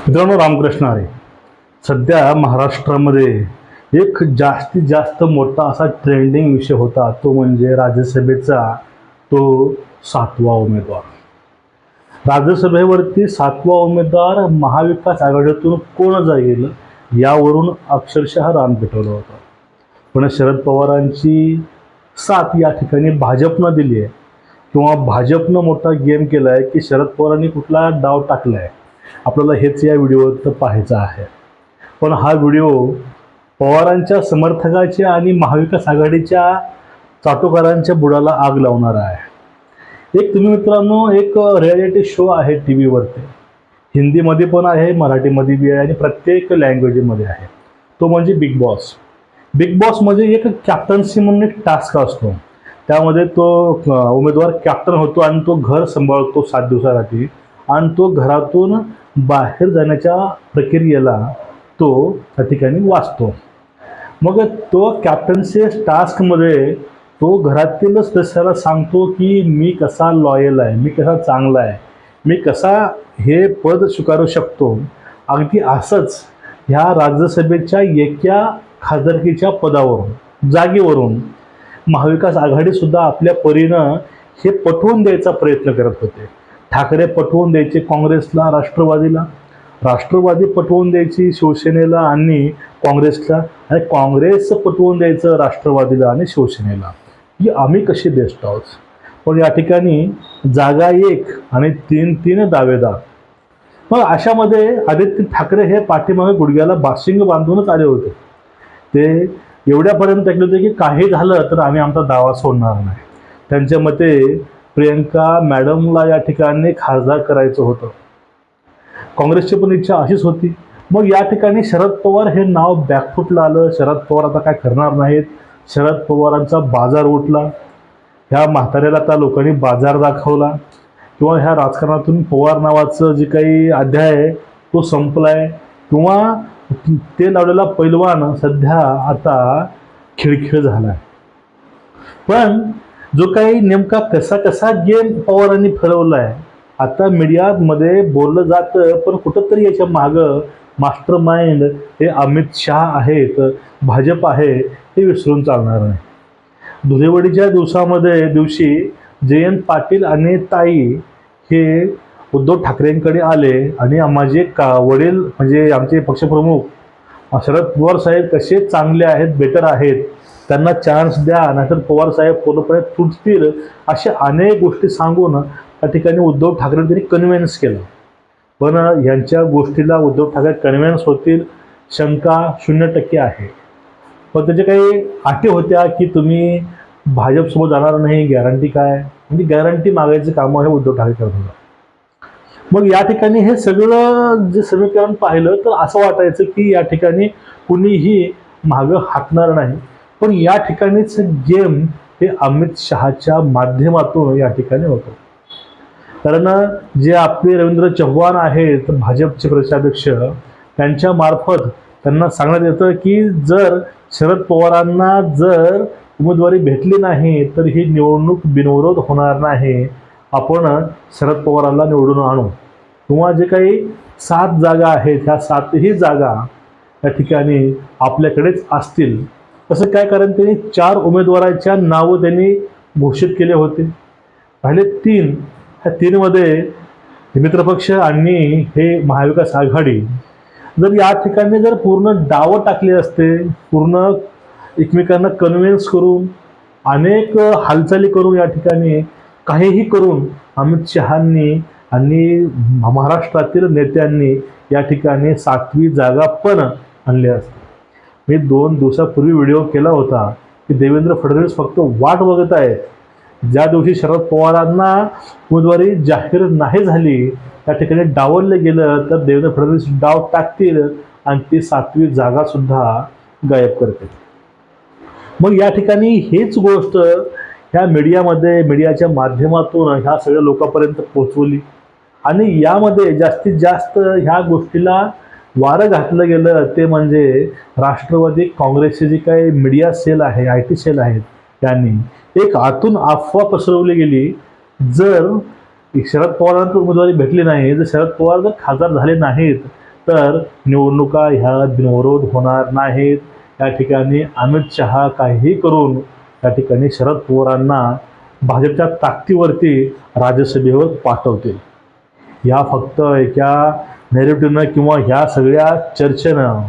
मित्रांनो, रामकृष्ण हरी. सध्या महाराष्ट्रामध्ये एक जास्तीत जास्त मोठा असा ट्रेंडिंग विषय होता, तो म्हणजे राज्यसभेचा तो 7वा उमेदवार. राज्यसभेवरती 7वा उमेदवार महाविकास आघाडीतून कोण जाईल यावरून अक्षरशः रान पेटवलं होतं. पण शरद पवारांची साथ या ठिकाणी भाजपनं दिली आहे, किंवा भाजपनं मोठा गेम केला आहे की शरद पवारांनी कुठला डाव टाकला आहे, आपल्याला हेच या व्हिडिओत पाहायचं आहे. पण हा व्हिडिओ पवारांच्या समर्थकाच्या आणि महाविकास आघाडीच्या चाटोकारांच्या बुडाला आग लावणारा आहे. एक तुम्ही मित्रांनो, एक रिॲलिटी शो आहे टी व्हीवरती, हिंदीमध्ये पण आहे, मराठीमध्ये बी आहे आणि प्रत्येक लँग्वेजमध्ये आहे. तो म्हणजे बिग बॉस. बिग बॉसमध्ये एक कॅप्टन्सी म्हणून एक टास्क असतो. त्यामध्ये तो उमेदवार कॅप्टन होतो आणि तो घर सांभाळतो 7 दिवसासाठी, आणि तो घरातून बाहेर जाण्याच्या प्रक्रियेला तो त्या ठिकाणी वाचतो. मग तो कॅप्टन्सी टास्कमध्ये तो घरातील सदस्याला सांगतो की मी कसा लॉयल आहे, मी कसा चांगला आहे, मी कसा हे पद स्वीकारू शकतो. अगदी असंच ह्या राज्यसभेच्या एका खासदारकीच्या पदावरून, जागेवरून महाविकास आघाडीसुद्धा आपल्या परीनं हे पटवून द्यायचा प्रयत्न करत होते. ठाकरे पटवून द्यायचे काँग्रेसला, राष्ट्रवादीला, राष्ट्रवादी पटवून द्यायची शिवसेनेला आणि काँग्रेसला, आणि काँग्रेस पटवून द्यायचं राष्ट्रवादीला आणि शिवसेनेला की आम्ही कसे बेस्ट आहोत. पण या ठिकाणी जागा एक आणि 3 दावेदार. मग अशामध्ये आदित्य ठाकरे हे पाठीमागे गुडघ्याला बाशिंग बांधूनच आले होते. ते एवढ्यापर्यंत ऐकले होते की काही झालं तर आम्ही आमचा दावा सोडणार नाही. त्यांच्या मते प्रियंका मॅडमला या ठिकाणी खासदार करायचं होतं. काँग्रेसची पण इच्छा अशीच होती. मग या ठिकाणी शरद पवार हे नाव बॅकफुटला आलं. शरद पवार आता काय करणार नाहीत. शरद पवारांचा बाजार उठला. ह्या म्हाताऱ्याला त्या लोकांनी बाजार दाखवला, किंवा ह्या राजकारणातून पवार नावाचं जे काही अध्याय आहे तो संपलाय, किंवा ते लावलेला पैलवान सध्या आता खिळखिळ झाला. पण जो काही नेमका कसा गेम पवारांनी ठरवला आहे, आता मीडियामध्ये बोललं जातं, पण कुठंतरी याच्या मागं मास्टर माइंड हे अमित शहा आहेत, भाजप आहे, हे विसरून चालणार नाही. धुळेवडीच्या दिवशी जयंत पाटील आणि ताई हे उद्धव ठाकरेंकडे आले आणि माझे वडील म्हणजे आमचे पक्षप्रमुख शरद पवार साहेब कसे चांगले आहेत, बेटर आहेत, त्यांना चान्स द्या, नाहीतर पवार साहेब पूर्णपणे तुटतील, अशा अनेक गोष्टी सांगून त्या ठिकाणी उद्धव ठाकरे त्यांनी कन्व्हिन्स केलं. पण यांच्या गोष्टीला उद्धव ठाकरे कन्व्हिन्स होतील शंका 0% आहे. पण त्याच्या काही अटी होत्या की तुम्ही भाजपसोबत जाणार नाही, गॅरंटी काय, म्हणजे गॅरंटी मागायचं कामं हे उद्धव ठाकरे करत होता. मग या ठिकाणी हे सगळं जे समीकरण पाहिलं तर असं वाटायचं की या ठिकाणी कुणीही मागं हटणार नाही. पण या ठिकाणीच गेम हे अमित शहाच्या माध्यमातून या ठिकाणी होतं. कारण जे आपले रवींद्र चव्हाण आहेत भाजपचे प्रदेशाध्यक्ष, त्यांच्या मार्फत त्यांना सांगण्यात येतं की जर शरद पवारांना जर उमेदवारी भेटली नाही तर ही निवडणूक बिनविरोध होणार नाही, आपण शरद पवारांना निवडून आणू, किंवा जे काही 7 जागा आहेत ह्या 7ही जागा या ठिकाणी आपल्याकडेच असतील. तसं काय, कारण त्यांनी 4 उमेदवारांच्या नावं त्यांनी घोषित केले होते. पहिले 3, ह्या 3मध्ये मित्रपक्ष आणि हे महाविकास आघाडी जर या ठिकाणी जर पूर्ण डावं टाकले असते, पूर्ण एकमेकांना कन्व्हिन्स करून, अनेक हालचाली करून, या ठिकाणी काहीही करून अमित शहांनी आणि महाराष्ट्रातील नेत्यांनी या ठिकाणी 7वी जागा पण आणली असते. मी 2 दिवसापूर्वी व्हिडिओ केला होता की देवेंद्र फडणवीस फक्त वाट बघत आहेत. ज्या दिवशी शरद पवारांना उमेदवारी जाहीर नाही झाली, त्या ठिकाणी डावललं गेलं तर देवेंद्र फडणवीस डाव टाकतील आणि ती 7वी जागासुद्धा गायब करतील. मग या ठिकाणी हीच गोष्ट ह्या मीडियामध्ये, मीडियाच्या माध्यमातून ह्या सगळ्या लोकांपर्यंत पोहोचवली, आणि यामध्ये जास्तीत जास्त ह्या गोष्टीला वारं घातलं गेलं ते म्हणजे राष्ट्रवादी काँग्रेसचे जे काही मीडिया सेल आहे, IT सेल आहेत, त्यांनी एक आतून अफवा पसरवली गेली. जर शरद पवारांना उमेदवारी भेटली नाही, जर शरद पवार जर खासदार झाले नाहीत तर निवडणुका ह्या बिनविरोध होणार नाहीत. या ठिकाणी अमित शहा काहीही करून या ठिकाणी शरद पवारांना भाजपच्या ताकदीवरती राज्यसभेवर पाठवतील. या फक्त एका नॅरेटिव्हनं किंवा ह्या सगळ्या चर्चेनं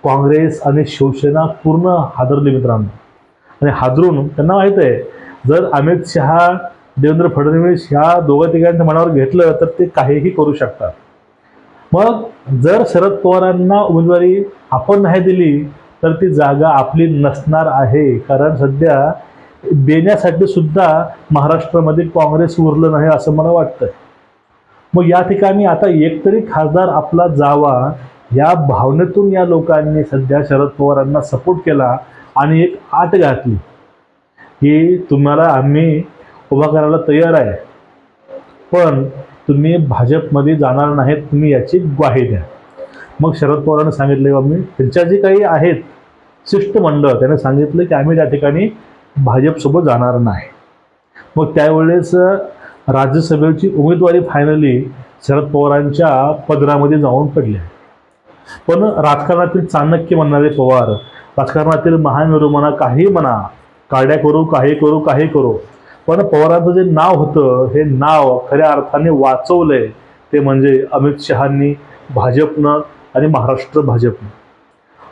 काँग्रेस आणि शिवसेना पूर्ण हादरली मित्रांनो. आणि हादरून त्यांना माहीत आहे, जर अमित शहा देवेंद्र फडणवीस ह्या दोघं तिघांच्या मनावर घेतलं तर ते काहीही करू शकतात. मग जर शरद पवारांना उमेदवारी आपण नाही दिली तर ती जागा आपली नसणार आहे. कारण सध्या देण्यासाठी सुद्धा महाराष्ट्रामध्ये काँग्रेस उरलं नाही असं मला वाटतं. मग या ठिकाणी आता एकतरी खासदार आपला जावा या भावनेतून या लोकांनी सध्या शरद पवारांना सपोर्ट केला आणि एक आट घातली की तुम्हाला आम्ही उभा करायला तयार आहे, पण तुम्ही भाजपमध्ये जाणार नाहीत, तुम्ही याची ग्वाही द्या. मग शरद पवारांनी सांगितले, आम्ही त्यांच्या जे काही आहेत शिष्टमंडळ त्याने सांगितलं की आम्ही त्या ठिकाणी भाजपसोबत जाणार नाही. मग त्यावेळेस राज्यसभेची उमेदवारी फायनली शरद पवारांच्या पदरामध्ये जाऊन पडली. पण राजकारणातील चाणक्य म्हणणारे पवार, राजकारणातील महामेरू म्हणा, काही म्हणा, काड्या करू, काही करू, पण पवारांचं जे नाव होतं हे नाव खऱ्या अर्थाने वाचवलंय ते म्हणजे अमित शहांनी, भाजपनं आणि महाराष्ट्र भाजपनं.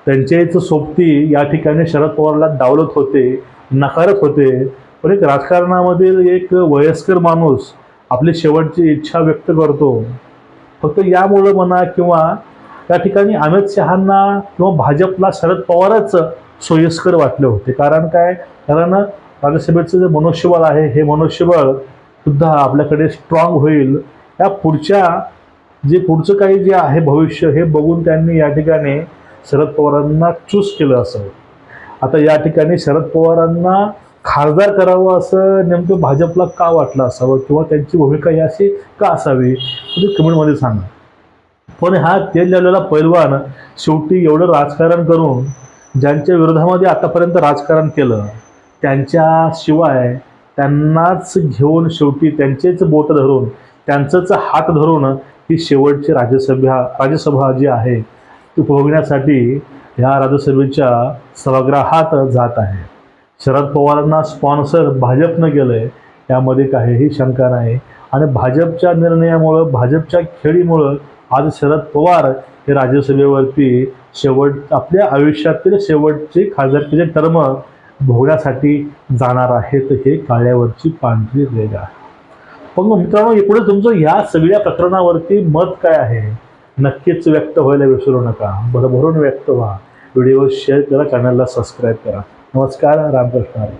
त्यांचेच सोबती या ठिकाणी शरद पवारला डावलत होते, नकारत होते. पण एक राजकारणामधील एक वयस्कर माणूस आपली शेवटची इच्छा व्यक्त करतो. फक्त यामुळं म्हणा किंवा त्या ठिकाणी अमित शहांना किंवा भाजपला शरद पवारच सोयीस्कर वाटले होते. कारण काय, कारण राज्यसभेचं जे मनुष्यबळ आहे हे मनुष्यबळ सुद्धा आपल्याकडे स्ट्रॉंग होईल. या पुढचं काही जे आहे भविष्य हे बघून त्यांनी या ठिकाणी शरद पवारांना चूज केलं असावं. आता या ठिकाणी शरद पवारांना खासदार करावं असं नेमकं भाजपला का वाटलं असावं किंवा त्यांची भूमिका ही अशी का असावी तुम्ही कमेंटमध्ये सांगा. पण हा तेल लावलेला पैलवान शेवटी एवढं राजकारण करून ज्यांच्या विरोधामध्ये आतापर्यंत राजकारण केलं त्यांच्याशिवाय त्यांनाच घेऊन शेवटी त्यांचेच बोट धरून त्यांचंच हात धरून ही शेवटची राज्यसभा जी आहे ती उपभोगण्यासाठी ह्या राज्यसभेच्या सभागृहात जात आहे. शरद पवारांना स्पॉन्सर भाजपनं केलं आहे यामध्ये काहीही शंका नाही. आणि भाजपच्या निर्णयामुळं, भाजपच्या खेळीमुळं आज शरद पवार हे राज्यसभेवरती आपल्या आयुष्यातील शेवटची खासदारकीचे टर्म भोगण्यासाठी जाणार आहेत. हे काळ्यावरची पांढरी रेघ आहे. पण मित्रांनो, इकडे तुमचं ह्या सगळ्या प्रकरणावरती मत काय आहे नक्कीच व्यक्त व्हायला विसरू नका. भरभरून व्यक्त व्हा. व्हिडिओ शेअर करा, चॅनलला सबस्क्राईब करा. नमस्कार, रामकृष्ण हरी.